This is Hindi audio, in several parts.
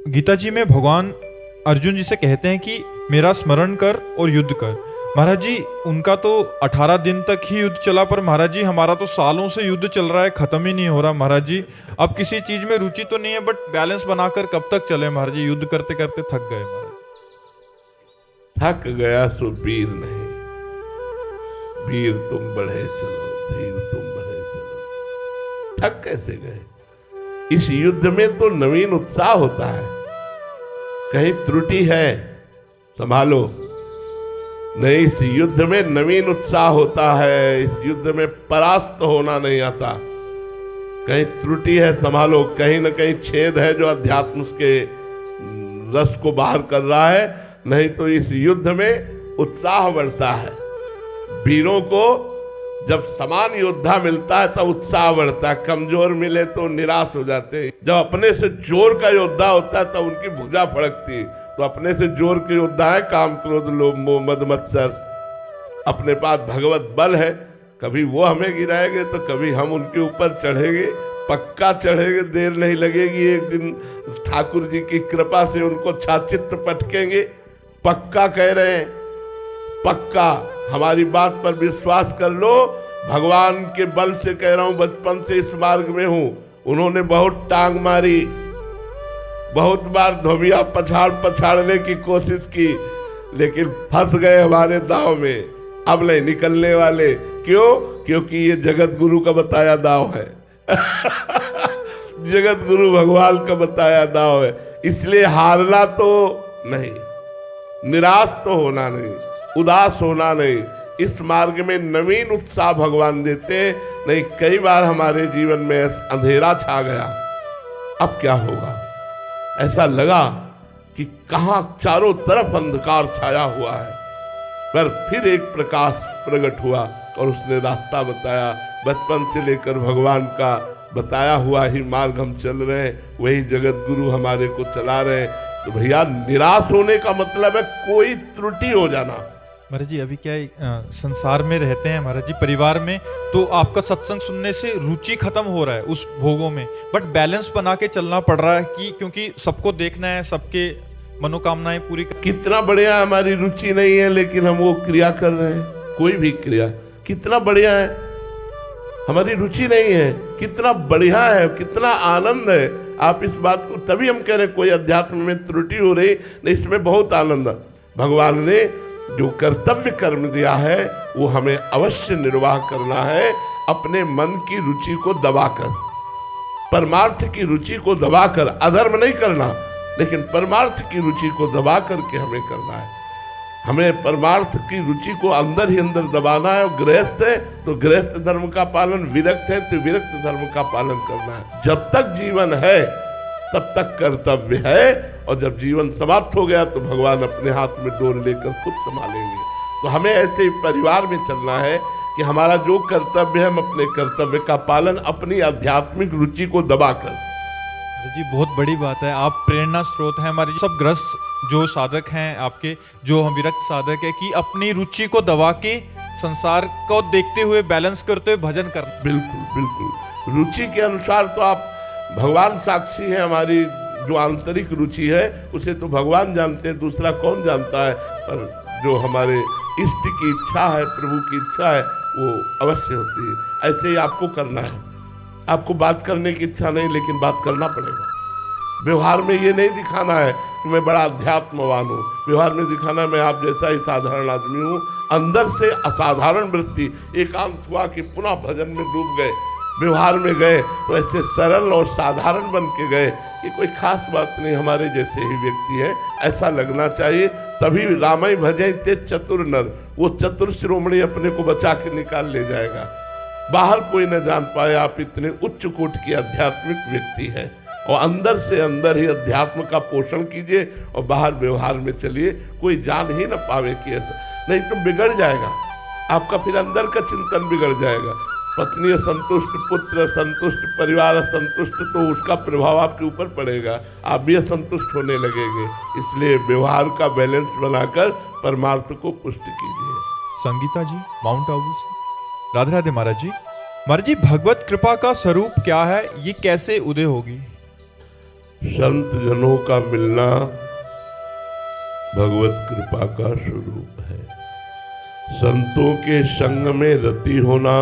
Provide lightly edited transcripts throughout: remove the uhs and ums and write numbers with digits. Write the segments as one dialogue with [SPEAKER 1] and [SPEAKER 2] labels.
[SPEAKER 1] गीता जी में भगवान अर्जुन जी से कहते हैं कि मेरा स्मरण कर और युद्ध कर। महाराज जी उनका तो 18 दिन तक ही युद्ध चला, पर महाराज जी हमारा तो सालों से युद्ध चल रहा है, खत्म ही नहीं हो रहा। महाराज जी अब किसी चीज में रुचि तो नहीं है, बट बैलेंस बनाकर कब तक चले महाराज जी? युद्ध करते करते थक गए महाराज।
[SPEAKER 2] थक गया सो वीर नहीं, वीर तुम बढ़े चलो, धीर तुम बढ़े चलो। थक कैसे गए? इस युद्ध में तो नवीन उत्साह होता है। कहीं त्रुटि है संभालो, नहीं, इस युद्ध में नवीन उत्साह होता है। इस युद्ध में परास्त होना नहीं आता। कहीं त्रुटि है संभालो, कहीं न कहीं छेद है जो अध्यात्म के रस को बाहर कर रहा है। नहीं तो इस युद्ध में उत्साह बढ़ता है। वीरों को जब समान योद्धा मिलता है तब उत्साह बढ़ता है, कमजोर मिले तो निराश हो जाते हैं। जब अपने से जोर का योद्धा होता है तब उनकी भुजा फड़कती है। तो अपने से जोर के योद्धा है काम, क्रोध, लोभ, मोह, मद, मत्सर। अपने पास भगवत बल है, कभी वो हमें गिराएंगे तो कभी हम उनके ऊपर चढ़ेंगे। पक्का चढ़ेंगे, देर नहीं लगेगी। एक दिन ठाकुर जी की कृपा से उनको छाचित्त पटकेंगे। पक्का कह रहे हैं, पक्का हमारी बात पर विश्वास कर लो। भगवान के बल से कह रहा हूं, बचपन से इस मार्ग में हूं। उन्होंने बहुत टांग मारी, बहुत बार धोबिया पछाड़ने की कोशिश की, लेकिन फंस गए हमारे दाव में। अब नहीं निकलने वाले। क्यों? क्योंकि ये जगत गुरु का बताया दाव है। जगत गुरु भगवान का बताया दाव है। इसलिए हारना तो नहीं, निराश तो होना नहीं, उदास होना नहीं। इस मार्ग में नवीन उत्साह भगवान देते। नहीं, कई बार हमारे जीवन में अंधेरा छा गया, अब क्या होगा? ऐसा लगा कि कहां चारों तरफ अंधकार छाया हुआ है, पर फिर एक प्रकाश प्रकट हुआ और उसने रास्ता बताया। बचपन से लेकर भगवान का बताया हुआ ही मार्ग हम चल रहे हैं, वही जगत गुरु हमारे को चला रहे हैं। तो भैया, निराश होने का मतलब है कोई त्रुटि हो जाना।
[SPEAKER 1] महाराज जी अभी क्या है, संसार में रहते हैं महाराज जी, परिवार में, तो आपका सत्संग सुनने से रुचि खत्म हो रहा है उस भोगों में, बट बैलेंस बना के चलना पड़ रहा है कि क्योंकि सबको देखना है, सबके मनोकामनाएं पूरी
[SPEAKER 2] कितना बढ़िया हमारी रुचि नहीं है, लेकिन हम वो क्रिया कर रहे हैं। कोई भी क्रिया कितना बढ़िया है, हमारी रुचि नहीं है, कितना बढ़िया है, कितना आनंद है। आप इस बात को, तभी हम कह रहे हैं कोई अध्यात्म में त्रुटि हो रही नहीं, इसमें बहुत आनंद है। भगवान ने जो कर्तव्य कर्म दिया है वो हमें अवश्य निर्वाह करना है, अपने मन की रुचि को दबाकर, परमार्थ की रुचि को दबाकर। अधर्म नहीं करना, लेकिन परमार्थ की रुचि को दबा करके हमें करना है। हमें परमार्थ की रुचि को अंदर ही अंदर दबाना है। और गृहस्थ है तो गृहस्थ धर्म का पालन, विरक्त है तो विरक्त धर्म का पालन करना है। जब तक जीवन है तब तक कर्तव्य है, और जब जीवन समाप्त हो गया तो भगवान अपने हाथ में डोर लेकर खुद संभालेंगे। तो हमें ऐसे ही परिवार में चलना है कि हमारा जो कर्तव्य है, हम अपने कर्तव्य का पालन अपनी आध्यात्मिक रुचि को दबाकर।
[SPEAKER 1] जी बहुत बड़ी बात है, आप प्रेरणा स्रोत हैं हमारे सब ग्रस्त जो साधक हैं आपके, जो हम विरक्त साधक है, कि अपनी रुचि को दबा के संसार को देखते हुए, बैलेंस करते हुए भजन करना।
[SPEAKER 2] बिल्कुल बिल्कुल, रुचि के अनुसार तो आप, भगवान साक्षी है। हमारी जो आंतरिक रुचि है उसे तो भगवान जानते हैं, दूसरा कौन जानता है। पर जो हमारे इष्ट की इच्छा है, प्रभु की इच्छा है, वो अवश्य होती है। ऐसे ही आपको करना है। आपको बात करने की इच्छा नहीं, लेकिन बात करना पड़ेगा। व्यवहार में ये नहीं दिखाना है कि मैं बड़ा अध्यात्मवान हूँ। व्यवहार में दिखाना है मैं आप जैसा ही साधारण आदमी हूँ। अंदर से असाधारण वृत्ति, एकांत हुआ कि पुनः भजन में डूब गए, व्यवहार में गए तो ऐसे सरल और साधारण बन के गए कि कोई खास बात नहीं, हमारे जैसे ही व्यक्ति है, ऐसा लगना चाहिए। तभी रामई भजै ते चतुर नर, वो चतुर शिरोमणि अपने को बचा के निकाल ले जाएगा। बाहर कोई न जान पाए आप इतने उच्च कोट के आध्यात्मिक व्यक्ति हैं। और अंदर से अंदर ही अध्यात्म का पोषण कीजिए और बाहर व्यवहार में चलिए, कोई जान ही न पावे कि ऐसा नहीं तो बिगड़ जाएगा आपका। फिर अंदर का चिंतन बिगड़ जाएगा। पत्नी असंतुष्ट, पुत्र असंतुष्ट, परिवार असंतुष्ट, तो उसका प्रभाव आपके ऊपर पड़ेगा, आप भी असंतुष्ट होने लगेंगे। इसलिए व्यवहार का बैलेंस बनाकर परमार्थ को पुष्ट कीजिए।
[SPEAKER 1] संगीता जी माउंट आबू से। राधे राधे महाराज जी। महाराज जी भगवत कृपा का स्वरूप क्या है, ये कैसे उदय होगी?
[SPEAKER 2] संत जनों का मिलना भगवत कृपा का स्वरूप है। संतों के संग में रति होना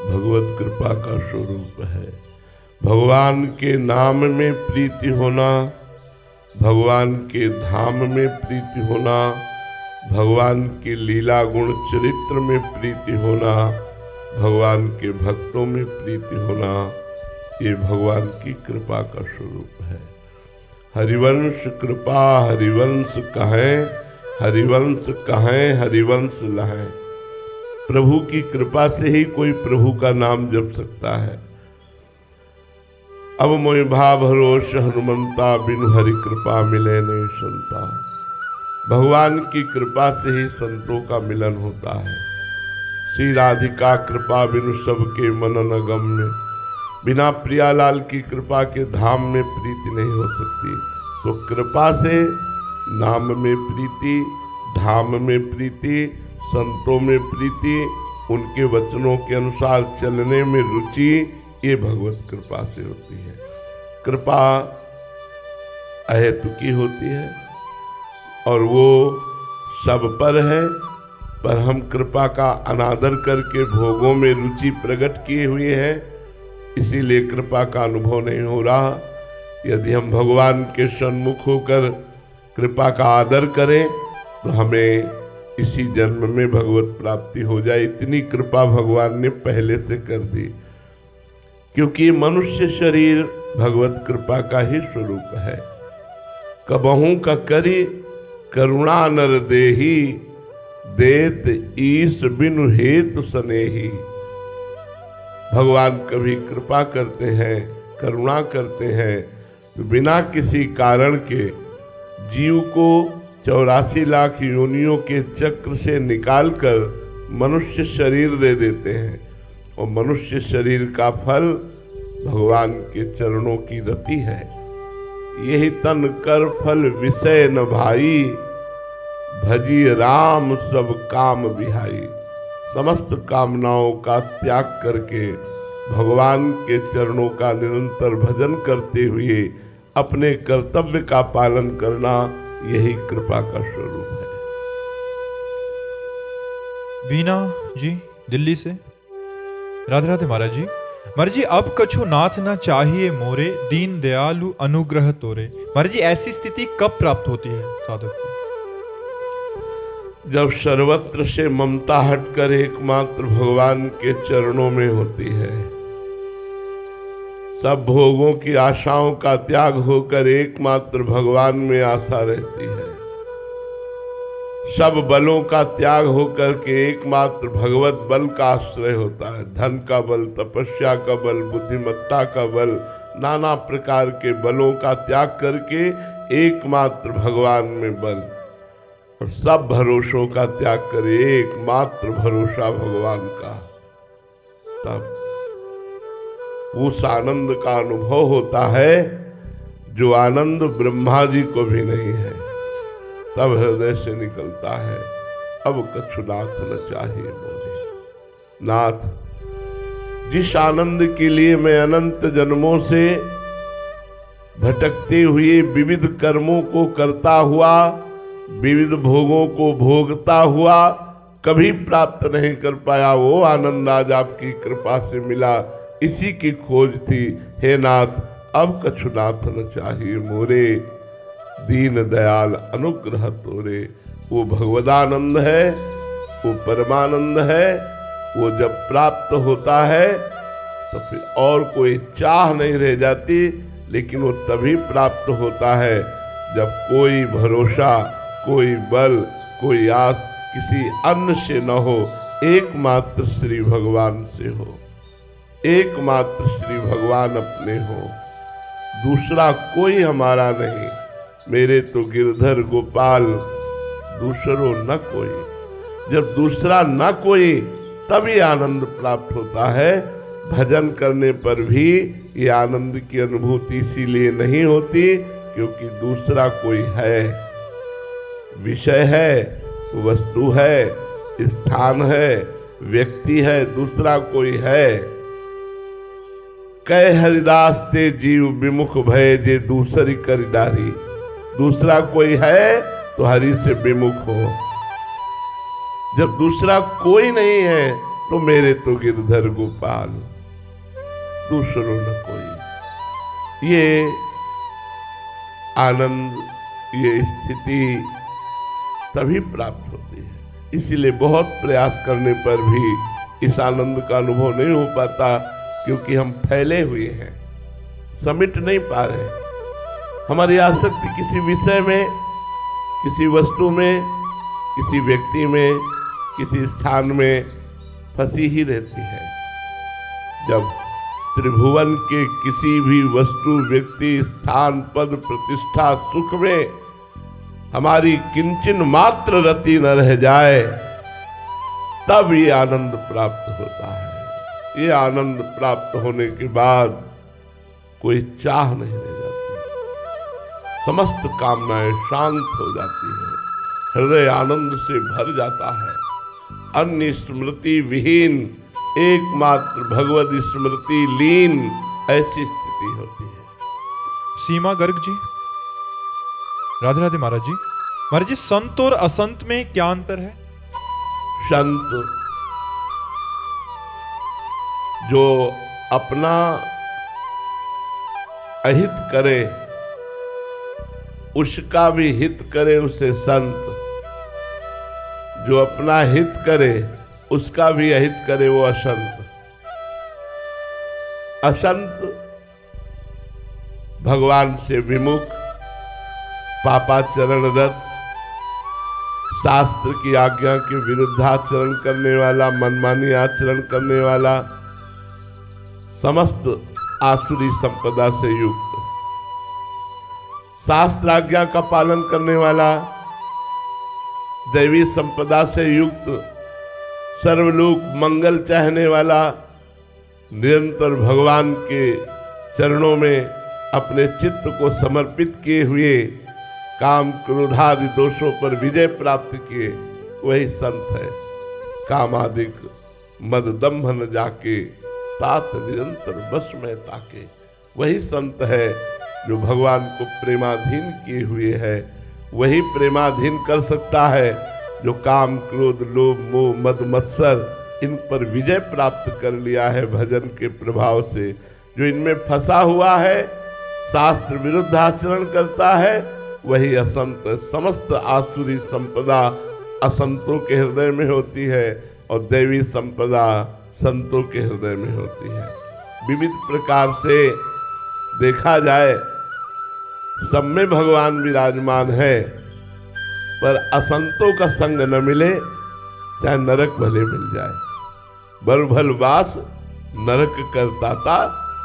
[SPEAKER 2] भगवत कृपा का स्वरूप है। भगवान के नाम में प्रीति होना, भगवान के धाम में प्रीति होना, भगवान के लीला गुण चरित्र में प्रीति होना, भगवान के भक्तों में प्रीति होना, ये भगवान की कृपा का स्वरूप है। हरिवंश कृपा हरिवंश कहें, हरिवंश कहें हरिवंश लहें। प्रभु की कृपा से ही कोई प्रभु का नाम जप सकता है। अब मोहि भाव भरोस हनुमंता, बिनु हरि कृपा मिले नहीं संता। भगवान की कृपा से ही संतों का मिलन होता है। श्री राधिका कृपा बिनु सबके मन न गम्य। बिना प्रियालाल की कृपा के धाम में प्रीति नहीं हो सकती। तो कृपा से नाम में प्रीति, धाम में प्रीति, संतों में प्रीति, उनके वचनों के अनुसार चलने में रुचि, ये भगवत कृपा से होती है। कृपा अहेतुकी होती है और वो सब पर है, पर हम कृपा का अनादर करके भोगों में रुचि प्रकट किए हुए हैं, इसीलिए कृपा का अनुभव नहीं हो रहा। यदि हम भगवान के सन्मुख होकर कृपा का आदर करें तो हमें इसी जन्म में भगवत प्राप्ति हो जाए। इतनी कृपा भगवान ने पहले से कर दी, क्योंकि मनुष्य शरीर भगवत कृपा का ही स्वरूप है। कबहू का करी करुणा नर देही, देत ईश बिनु हेतु सनेही। भगवान कभी कृपा करते हैं, करुणा करते हैं, तो बिना किसी कारण के जीव को 84 लाख योनियों के चक्र से निकालकर मनुष्य शरीर दे देते हैं। और मनुष्य शरीर का फल भगवान के चरणों की रति है। यही तन कर फल विषय न भाई, भजी राम सब काम बिहाई। समस्त कामनाओं का त्याग करके भगवान के चरणों का निरंतर भजन करते हुए अपने कर्तव्य का पालन करना, यही कृपा का स्वरूप है।
[SPEAKER 1] वीना जी दिल्ली से, राधे राधे महाराज जी। महाराज जी, अब कछु नाथ न चाहिए मोरे, दीन दयालु अनुग्रह तोरे। महाराज जी, ऐसी स्थिति कब प्राप्त होती है साधक को?
[SPEAKER 2] जब सर्वत्र से ममता हटकर एकमात्र भगवान के चरणों में होती है। सब भोगों की आशाओं का त्याग होकर एकमात्र भगवान में आशा रहती है। सब बलों का त्याग होकर के एकमात्र भगवत बल का आश्रय होता है। धन का बल, तपस्या का बल, बुद्धिमत्ता का बल, नाना प्रकार के बलों का त्याग करके एकमात्र भगवान में बल, और सब भरोसों का त्याग करे एकमात्र भरोसा भगवान का, तब उस आनंद का अनुभव होता है जो आनंद ब्रह्मा जी को भी नहीं है। तब हृदय से निकलता है, अब कछु नाथ न चाहिए मोरे। नाथ, जिस आनंद के लिए मैं अनंत जन्मों से भटकते हुए विविध कर्मों को करता हुआ, विविध भोगों को भोगता हुआ कभी प्राप्त नहीं कर पाया, वो आनंद आज आपकी कृपा से मिला। इसी की खोज थी। हे नाथ, अब कछु नाथ न चाहिए मोरे, दीन दयाल अनुग्रह तोरे। वो भगवदानंद है, वो परमानंद है। वो जब प्राप्त होता है तो फिर और कोई चाह नहीं रह जाती, लेकिन वो तभी प्राप्त होता है जब कोई भरोसा, कोई बल, कोई आस किसी अन्य से न हो, एकमात्र श्री भगवान से हो। एकमात्र श्री भगवान अपने हो, दूसरा कोई हमारा नहीं। मेरे तो गिरधर गोपाल, दूसरो न कोई। जब दूसरा न कोई, तभी आनंद प्राप्त होता है। भजन करने पर भी ये आनंद की अनुभूति इसीलिए नहीं होती क्योंकि दूसरा कोई है, विषय है, वस्तु है, स्थान है, व्यक्ति है, दूसरा कोई है। कै हरिदास ते जीव विमुख भय जे दूसरी करिदारी। दूसरा कोई है तो हरि से विमुख हो। जब दूसरा कोई नहीं है तो मेरे तो गिरधर गोपाल, दूसरों न कोई। ये आनंद, ये स्थिति तभी प्राप्त होती है। इसीलिए बहुत प्रयास करने पर भी इस आनंद का अनुभव नहीं हो पाता, क्योंकि हम फैले हुए हैं, समेट नहीं पा रहे। हमारी आसक्ति किसी विषय में, किसी वस्तु में, किसी व्यक्ति में, किसी स्थान में फंसी ही रहती है। जब त्रिभुवन के किसी भी वस्तु, व्यक्ति, स्थान, पद, प्रतिष्ठा, सुख में हमारी किंचन मात्र रति न रह जाए, तब ये आनंद प्राप्त होता है। ये आनंद प्राप्त होने के बाद कोई चाह नहीं रह जाती, समस्त कामनाएं शांत हो जाती है, हृदय आनंद से भर जाता है। अन्य स्मृति विहीन, एकमात्र भगवत स्मृति लीन, ऐसी स्थिति होती है।
[SPEAKER 1] सीमा गर्ग जी, राधे राधे महाराज जी। महाराज जी, संत और असंत में क्या अंतर है?
[SPEAKER 2] संत जो अपना अहित करे, उसका भी हित करे, उसे संत। जो अपना हित करे, उसका भी अहित करे, वो असंत। असंत भगवान से विमुख, पापाचरण रत, शास्त्र की आज्ञा के विरुद्धाचरण करने वाला, मनमानी आचरण करने वाला, समस्त आसुरी संपदा से युक्त, शास्त्र आज्ञा का पालन करने वाला, दैवी संपदा से युक्त, सर्वलोक मंगल चाहने वाला, निरंतर भगवान के चरणों में अपने चित्त को समर्पित किए हुए, काम क्रोधादि दोषों पर विजय प्राप्त किए, वही संत है। कामादिक मद दंभ न जाके, तात निरंतर बस में ताके, वही संत है जो भगवान को प्रेमाधीन किए हुए है। वही प्रेमाधीन कर सकता है जो काम क्रोध लोभ मोह मद मत्सर इन पर विजय प्राप्त कर लिया है भजन के प्रभाव से। जो इनमें फंसा हुआ है, शास्त्र विरुद्ध आचरण करता है, वही असंत। समस्त आसुरी संपदा असंतों के हृदय में होती है और दैवी संपदा संतों के हृदय में होती है। विविध प्रकार से देखा जाए, सब में भगवान विराजमान है, पर असंतों का संग न मिले, चाहे नरक भले मिल जाए। बरभल वास नरक करताता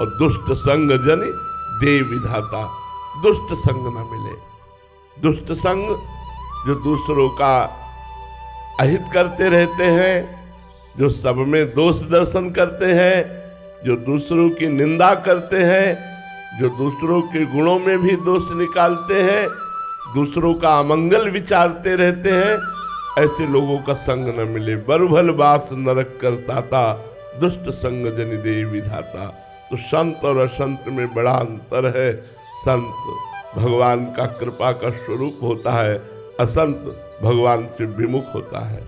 [SPEAKER 2] और दुष्ट संग जन दे विधाता। दुष्ट संग न मिले, दुष्ट संग जो दूसरों का अहित करते रहते हैं, जो सब में दोष दर्शन करते हैं, जो दूसरों की निंदा करते हैं, जो दूसरों के गुणों में भी दोष निकालते हैं, दूसरों का अमंगल विचारते रहते हैं, ऐसे लोगों का संग न मिले। बरभल वास नरक करताता, दुष्ट संग जनि दे विधाता। तो संत और असंत में बड़ा अंतर है। संत भगवान का कृपा का स्वरूप होता है, असंत भगवान से विमुख होता है।